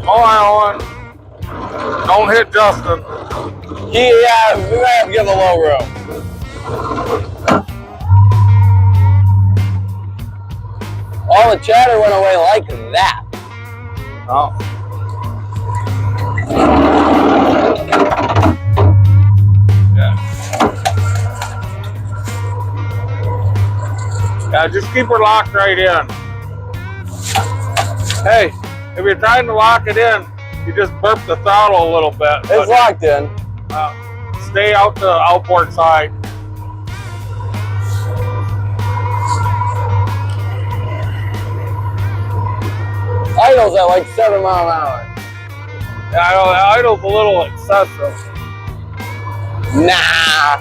Hold on. Don't hit Justin. Yeah, we might have to give him a little room. All the chatter went away like that. Oh. Yeah, just keep her locked right in. Hey, if you're trying to lock it in, you just burp the throttle a little bit. It's locked in. Stay out the outboard side. Idle's at like 7 miles an hour. Yeah, I know, the idle's a little excessive. Nah.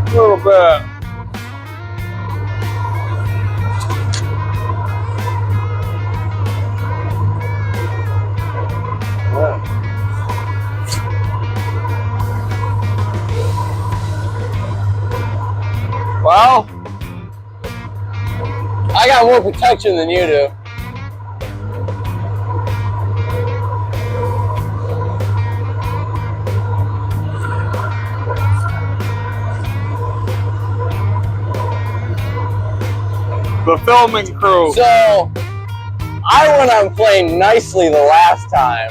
A little bit. Well, I got more protection than you do. the filming crew. So, I went on playing nicely the last time.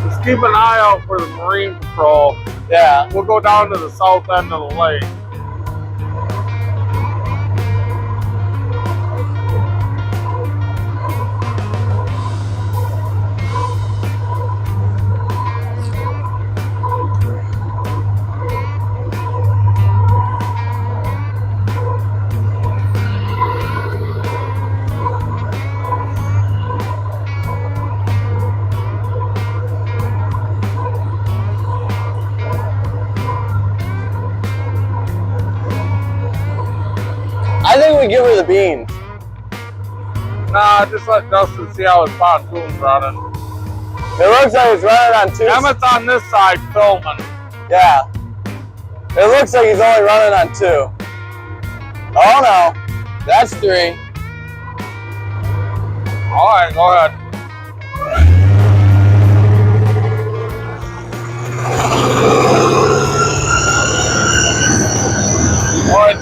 Just keep an eye out for the Marine Patrol. Yeah. We'll go down to the south end of the lake. I think we give her the beans. Nah, just let Dustin see how his pontoon's running. It looks like it's running on 2. Emmett's on this side filming. Yeah. It looks like he's only running on 2. Oh no. That's 3. Alright, go ahead. Alright.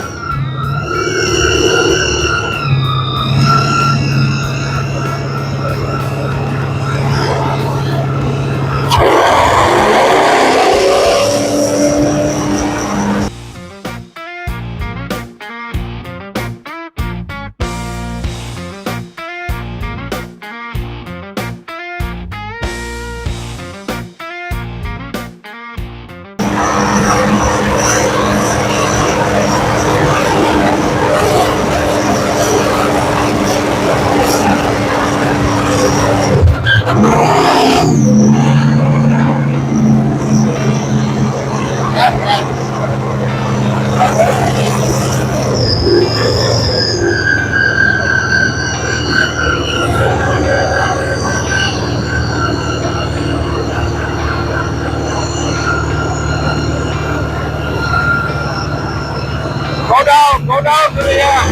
Go down to the end.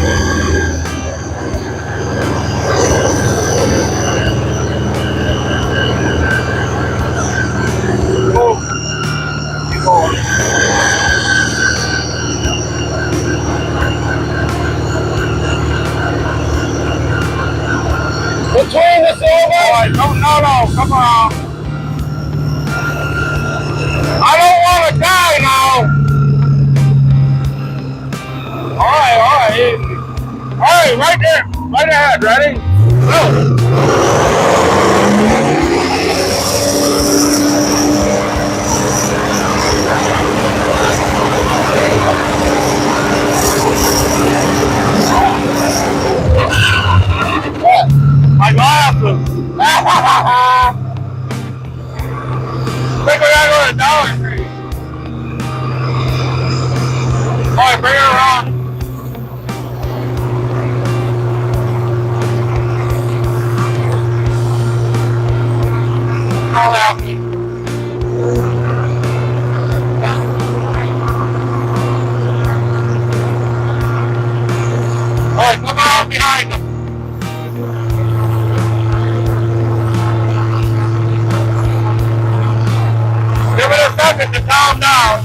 Move. Keep going. Between the silver. Alright, no, come on. I don't want to die now. Alright. Alright, right there. Right ahead. Ready? Go. What? My glasses. Think we gotta go to Dollar Tree. Alright, bring her around. behind them. Give it a second to calm down.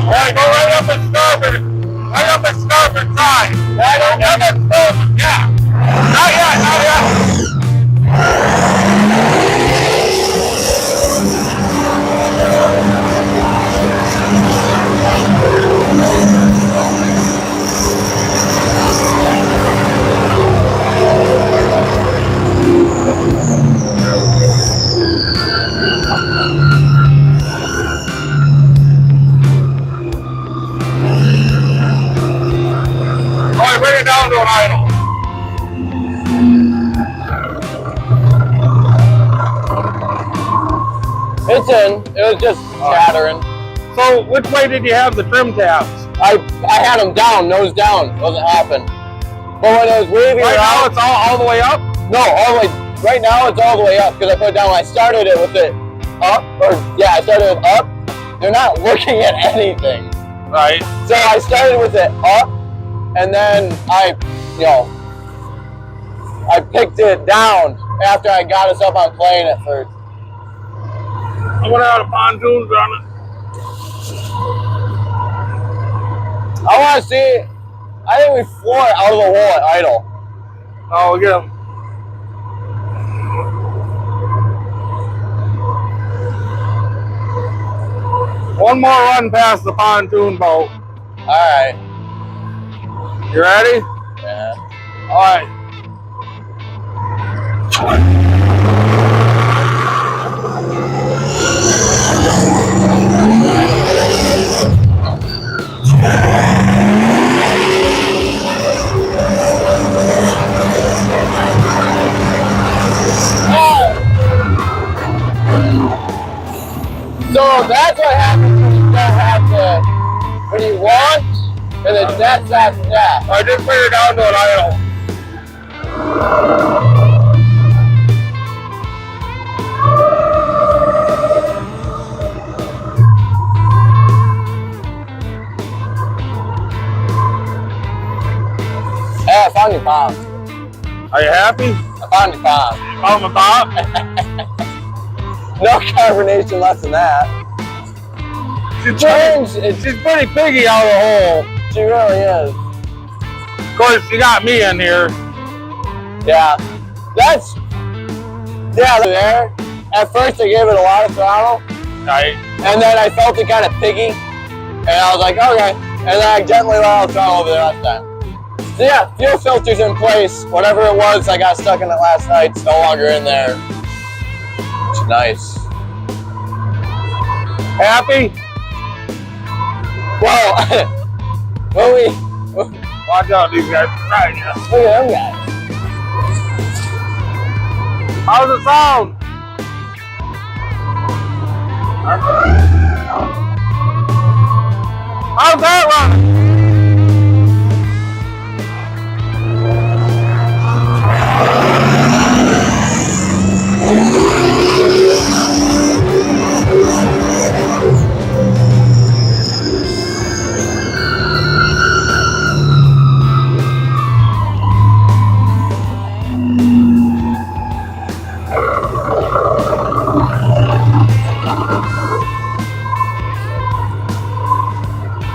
All right, go right up and starboard. Right up and starboard side. Right up and starboard. Yeah. Not yet, not yet. All right, bring it down to an idle. It's in. It was just chattering. So, which way did you have the trim tabs? I had them down, nose down. Wasn't happening. But when it was waving Right now, around, it's all the way up? no, all the way. Right now, it's all the way up because I put it down. When I started it with it up, I started it up. They're not looking at anything. Right. So I started with it up, and then I picked it down after I got us up on plane at first. I'm gonna have the pontoons running. I want to see. I think we floor it out of the hole at idle. Oh, we'll get them. One more run past the pontoon boat. All right. You ready? Yeah. All right. So that's what happens when you don't have when you want, and then that's that. I just bring it down to an idle. Hey, I found your bomb. Are you happy? I found your bomb. On the top? No carbonation less than that. She's pretty piggy out of the hole. She really is. Of course, you got me in here. Yeah. There. At first, I gave it a lot of throttle, Right. and then I felt it kind of piggy, and I was like, okay. And then I gently let out the throttle over there last time. So yeah, fuel filter's in place. Whatever it was, I got stuck in it last night. It's no longer in there. It's nice. Happy? Well, Watch out, these guys are trying you. look at them guys. How's it sound? How's that running?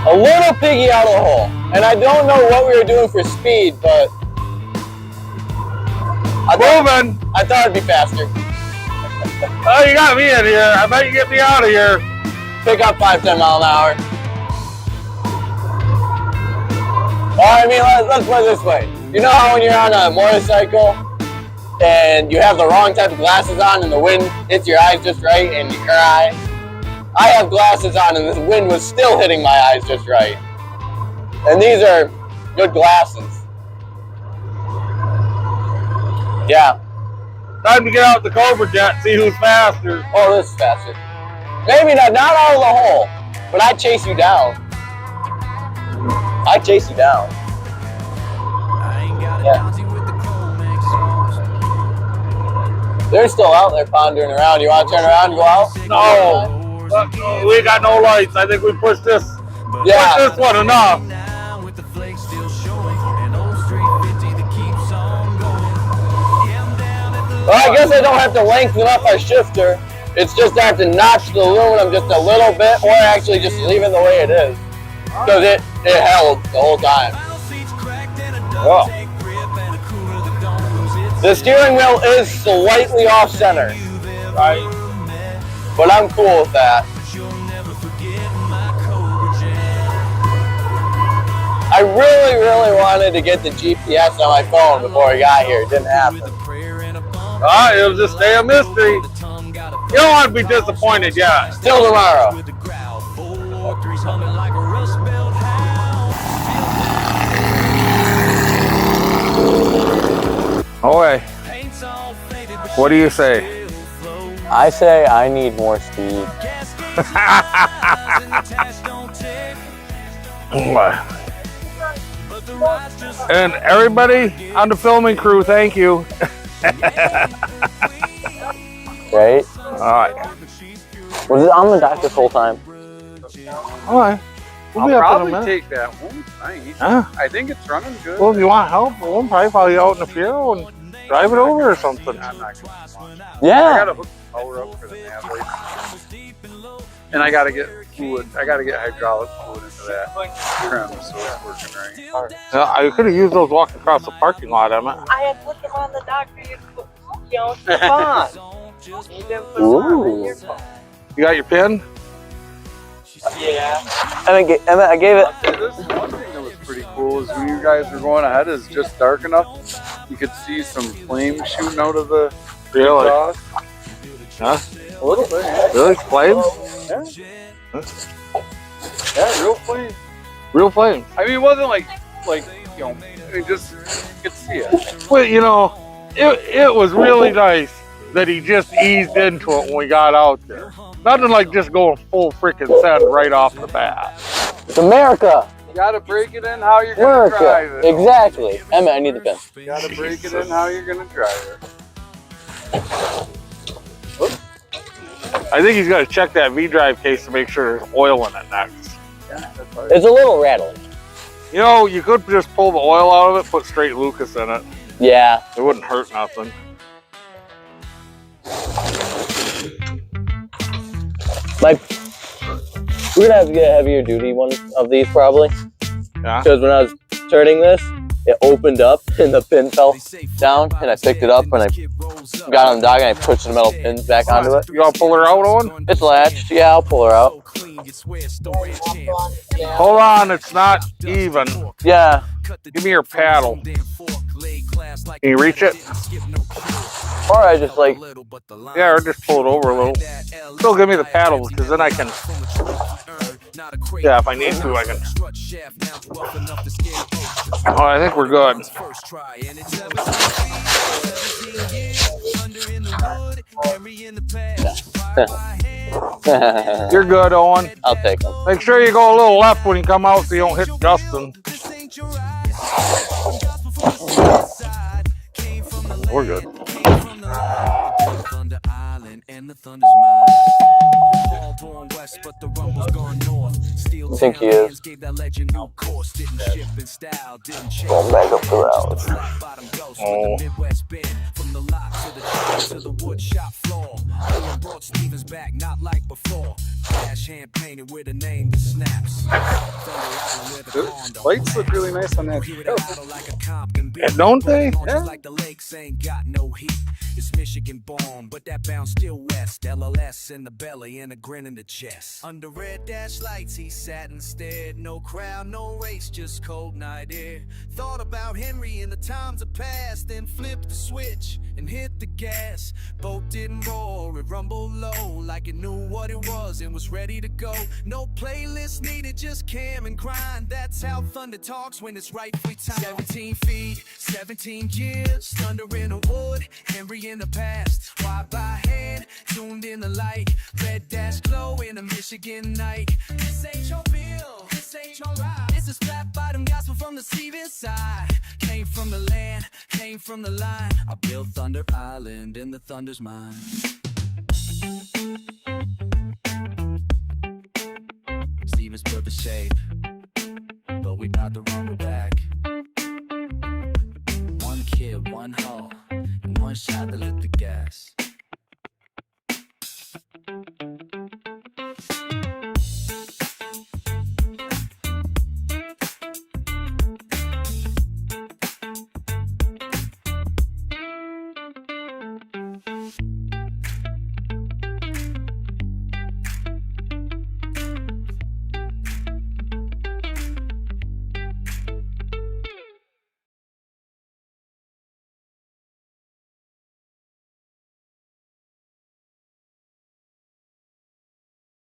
A little piggy out of the hole. And I don't know what we were doing for speed, but I thought it'd be faster. Oh, you got me in here. I bet you get me out of here. Pick up 5-10 mile an hour. Well, I mean, let's put it this way. You know how when you're on a motorcycle and you have the wrong type of glasses on and the wind hits your eyes just right and you cry? I have glasses on and the wind was still hitting my eyes just right. And these are good glasses. Yeah. Time to get out the Cobra Jet and see who's faster. Oh, this is faster. Maybe not out of the hole, but I'd chase you down. I'd chase you down. Yeah. They're still out there pondering around. You want to turn around and go out? No. We got no lights. I think we pushed this. Yeah. Pushed this one enough. Well, I guess I don't have to lengthen up our shifter. It's just I have to notch the aluminum just a little bit, or actually just leave it the way it is. Because it held the whole time. Oh. The steering wheel is slightly off center, Right. but I'm cool with that. I really wanted to get the GPS on my phone before I got here. It didn't happen. It'll just stay a mystery. You don't want to be disappointed yet. Till tomorrow. Okay. What do you say? I say I need more speed. And everybody on the filming crew, thank you. Right? Alright. Was it on the dock this whole time? Alright. We'll I'll be up in a probably minute. take that one. Nice. Huh? I think it's running good. Well, if you want help, we'll probably follow you out in the field and drive it over or something. I'm not gonna. I Yeah. gotta hook the power up for the nav light. And I gotta get fluid. I gotta get hydraulic fluid into that trim so it's working right. Yeah, I could have used those walking across the parking lot, Emmett. I had put them on the dock for you to, you know, to spawn. You didn't put them on Ooh. your phone. You got your pin? Yeah. I gave it. This one thing that was pretty cool is when you guys were going ahead, is just dark enough. You could see some flame shooting out of the Really? exhaust. Huh? A little bit. Yeah. Really? Flames? Yeah, real flame. Real flames. I mean, it wasn't like you know, it just you could see it. But you know, it was really nice that he just eased into it when we got out there. Nothing like just going full freaking send right off the bat. It's America. You gotta break it in how you're gonna drive America. it. Exactly. Emmett, I need the pin. You gotta break it in how you're gonna drive it. I think he's got to check that V-drive case to make sure there's oil in it next. Yeah, that's right. It's a little rattling. You know, you could just pull the oil out of it, put straight Lucas in it. Yeah. It wouldn't hurt nothing. We're gonna have to get a heavier duty one of these probably. Yeah. Because when I was turning this, it opened up and the pin fell down, and I picked it up and I got on the dock and I pushed the metal pins back onto it. You want to pull her out, Owen? It's latched. Yeah, I'll pull her out. Hold on, it's not even. Yeah. Give me your paddle. Can you reach it? Or I just like. Yeah, or just pull it over a little. Still give me the paddle, because then I can. Yeah, if I need to, I can. Oh, I think we're good. You're good, Owen. I'll take them. Make sure you go a little left when you come out so you don't hit Justin. We're good. I think he is. Going back up the route. Oh. The lights look really nice on that. Yeah, don't they? It's Michigan born, but that bounce still west. LLS in the belly and a grin in the chest. Under red dash lights, he sat and stared. No crowd, no race, just cold night air. Thought about Henry in the times of past, then flipped the switch and hit the gas. Boat didn't roar, it rumbled low, like it knew what it was and was ready to go. No playlist needed, just cam and grind. That's how thunder talks when it's rightfully time. 17 feet, 17 years, thunder in the wood, Henry in the past. Why by hand, tuned in the light, red dash glow in a Michigan night. This ain't your bill, this ain't your ride. It's a strap item gospel from the Stevens side. Came from the land, came from the line. I built Thunder Island and the thunder's mine. Stevens perfect shape, but we about to run it back. One kid, one hoe, and one shot to lift the gap. it.